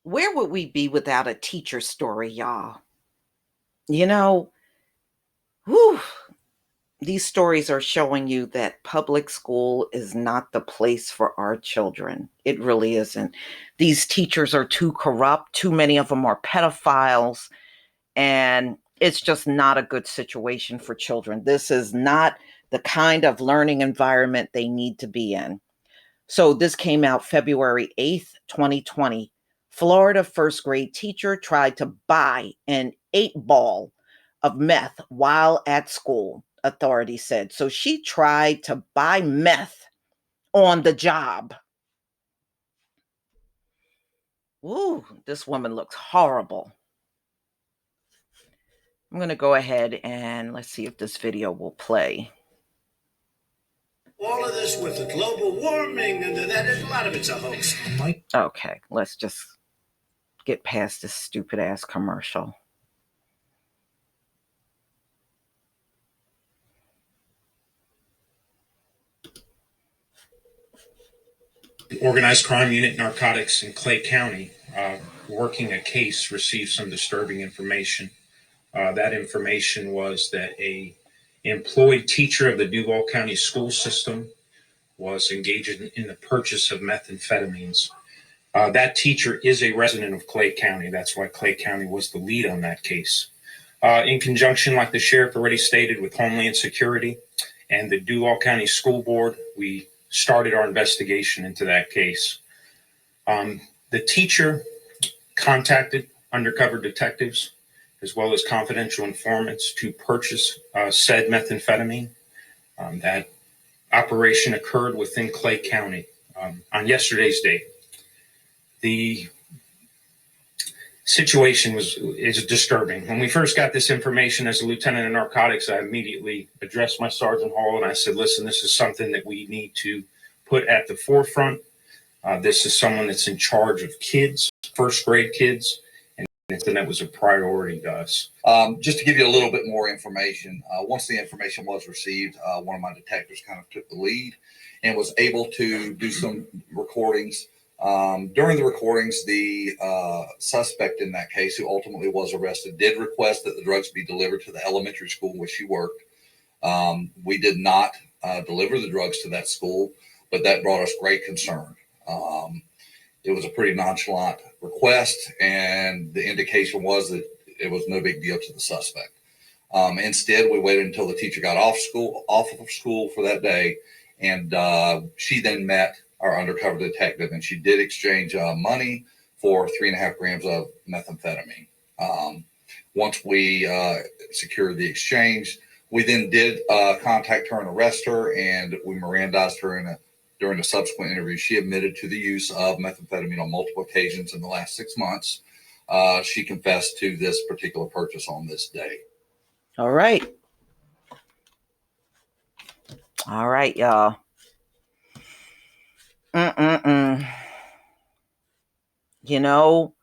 Where would we be without a teacher story, y'all? You know, whew, these stories are showing you that public school is not the place for our children. It really isn't. These teachers are too corrupt. Too many of them are pedophiles. And it's just not a good situation for children. This is not the kind of learning environment they need to be in. So this came out February 8th, 2020. Florida first grade teacher tried to buy an 8 ball of meth while at school, authorities said. So she tried to buy meth on the job. Ooh, this woman looks horrible. I'm going to go ahead and let's see if this video will play. All of this with the global warming and a lot of it's a hoax. Okay, let's just get past this stupid ass commercial. The Organized Crime Unit Narcotics in Clay County, working a case, received some disturbing information. That information was that a employed teacher of the Duval County school system was engaged in the purchase of methamphetamines. That teacher is a resident of Clay County. That's why Clay County was the lead on that case. In conjunction, like the sheriff already stated, with Homeland Security and the Duval County School Board, we started our investigation into that case. The teacher contacted undercover detectives as well as confidential informants to purchase said methamphetamine. That operation occurred within Clay County on yesterday's date. The situation is disturbing. When we first got this information as a lieutenant in narcotics, I immediately addressed my Sergeant Hall and I said, listen, this is something that we need to put at the forefront. This is someone that's in charge of kids, first grade kids, and that was a priority to us. Just to give you a little bit more information, once the information was received, one of my detectives kind of took the lead and was able to do some recordings. During the recordings, the suspect in that case, who ultimately was arrested, did request that the drugs be delivered to the elementary school in which she worked. We did not deliver the drugs to that school, but that brought us great concern. It was a pretty nonchalant request, and the indication was that it was no big deal to the suspect. Instead, we waited until the teacher got off of school for that day, and she then met our undercover detective, and she did exchange money for 3.5 grams of methamphetamine. Once we secured the exchange, we then did contact her and arrest her, and we Mirandized her during a subsequent interview. She admitted to the use of methamphetamine on multiple occasions in the last 6 months. She confessed to this particular purchase on this day. All right. All right, y'all. You know,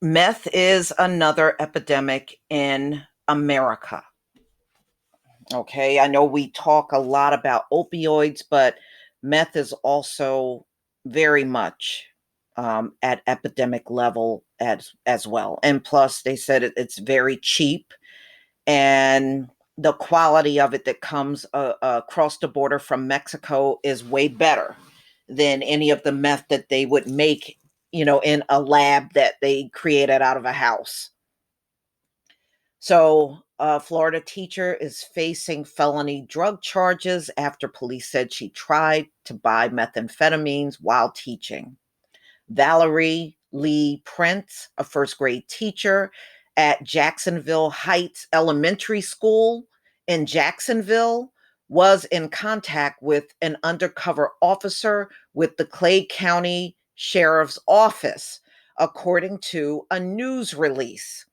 meth is another epidemic in America. Okay, I know we talk a lot about opioids, but meth is also very much at epidemic level as well. And plus, they said it's very cheap, and the quality of it that comes across the border from Mexico is way better than any of the meth that they would make, in a lab that they created out of a house. So, a Florida teacher is facing felony drug charges after police said she tried to buy methamphetamines while teaching. Valerie Lee Prince, a first grade teacher at Jacksonville Heights Elementary School in Jacksonville, was in contact with an undercover officer with the Clay County Sheriff's Office, according to a news release.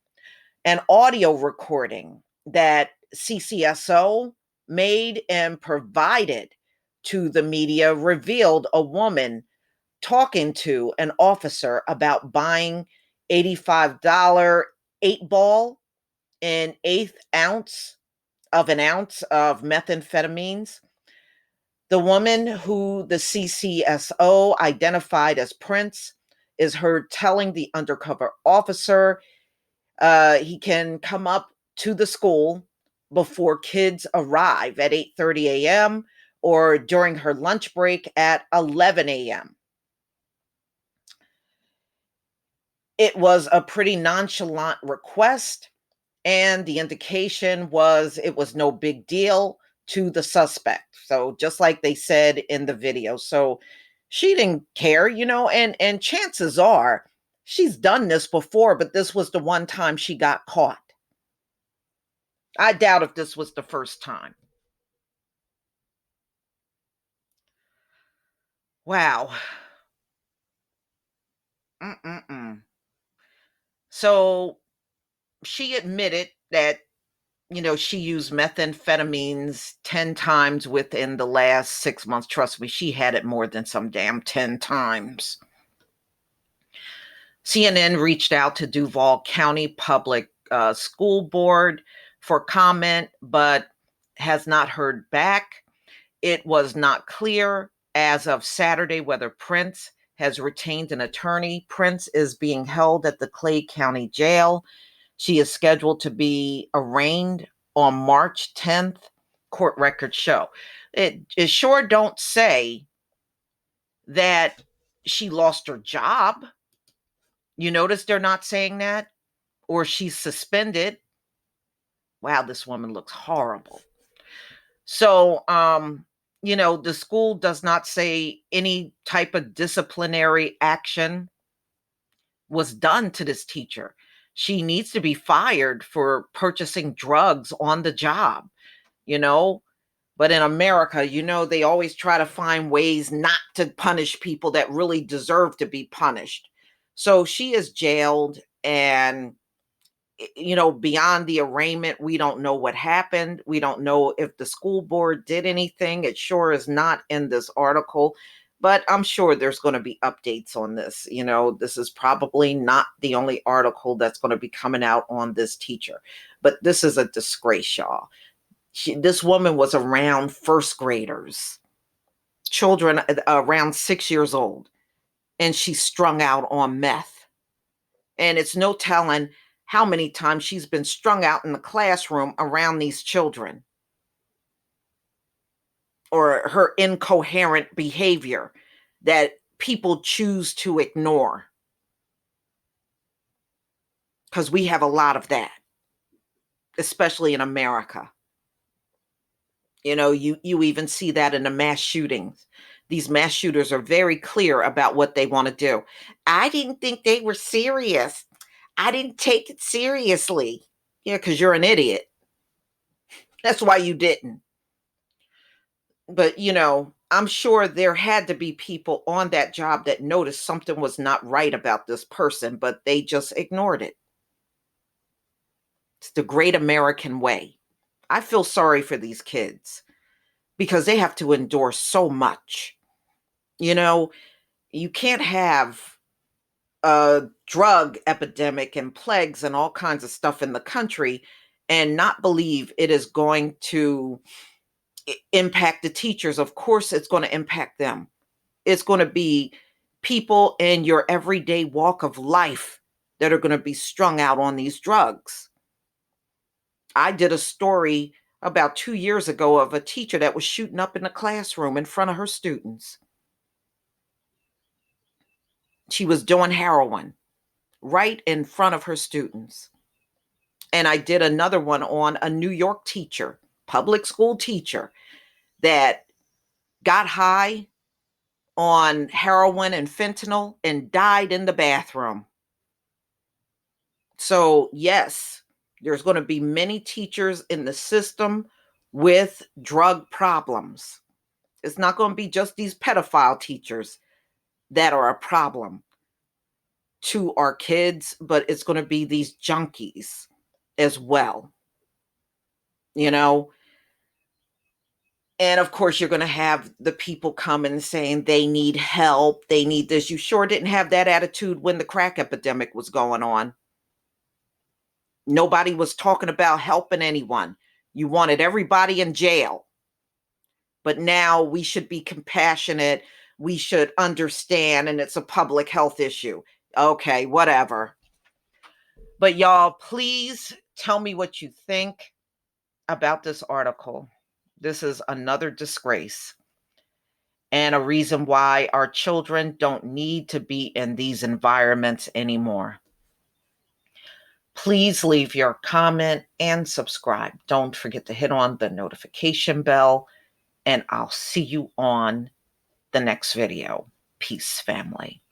An audio recording that CCSO made and provided to the media revealed a woman talking to an officer about buying $85 8 ball and 1/8 ounce of methamphetamines. The woman, who the CCSO identified as Prince, is heard telling the undercover officer he can come up to the school before kids arrive at 8:30 a.m. or during her lunch break at 11 a.m. It was a pretty nonchalant request, and the indication was it was no big deal to the suspect. So just like they said in the video. So she didn't care, and chances are she's done this before, but this was the one time she got caught. I doubt if this was the first time. Wow. Mm-mm-mm. So she admitted that, she used methamphetamines 10 times within the last 6 months. Trust me, she had it more than some damn 10 times. CNN reached out to Duval County Public School Board for comment, but has not heard back. It was not clear as of Saturday whether Prince has retained an attorney. Prince is being held at the Clay County Jail. She is scheduled to be arraigned on March 10th, court records show. It sure don't say that she lost her job. You notice they're not saying that? Or she's suspended. Wow, this woman looks horrible. So, the school does not say any type of disciplinary action was done to this teacher. She needs to be fired for purchasing drugs on the job, you know. But in America, they always try to find ways not to punish people that really deserve to be punished. So she is jailed, and beyond the arraignment, we don't know what happened. We don't know if the school board did anything. It sure is not in this article, but I'm sure there's going to be updates on this. This is probably not the only article that's going to be coming out on this teacher, but this is a disgrace, y'all. This woman was around first graders, children around 6 years old, and she's strung out on meth. And it's no telling how many times she's been strung out in the classroom around these children, or her incoherent behavior that people choose to ignore. Because we have a lot of that, especially in America. You even see that in the mass shootings. These mass shooters are very clear about what they want to do. I didn't think they were serious. I didn't take it seriously. Yeah, because you're an idiot. That's why you didn't. But, I'm sure there had to be people on that job that noticed something was not right about this person, but they just ignored it. It's the great American way. I feel sorry for these kids because they have to endure so much. You can't have a drug epidemic and plagues and all kinds of stuff in the country and not believe it is going to impact the teachers. Of course, it's going to impact them. It's going to be people in your everyday walk of life that are going to be strung out on these drugs. I did a story about 2 years ago of a teacher that was shooting up in the classroom in front of her students. She was doing heroin right in front of her students. And I did another one on a New York teacher, public school teacher, that got high on heroin and fentanyl and died in the bathroom. So, yes, there's going to be many teachers in the system with drug problems. It's not going to be just these pedophile teachers that are a problem to our kids, but it's going to be these junkies as well. And of course, you're going to have the people coming saying they need help, they need this. You sure didn't have that attitude when the crack epidemic was going on. Nobody was talking about helping anyone. You wanted everybody in jail. But now we should be compassionate. we should understand and it's a public health issue. Okay, whatever. But y'all, please tell me what you think about this article. This is another disgrace and a reason why our children don't need to be in these environments anymore. Please leave your comment and subscribe. Don't forget to hit on the notification bell, and I'll see you on the next video. Peace, family.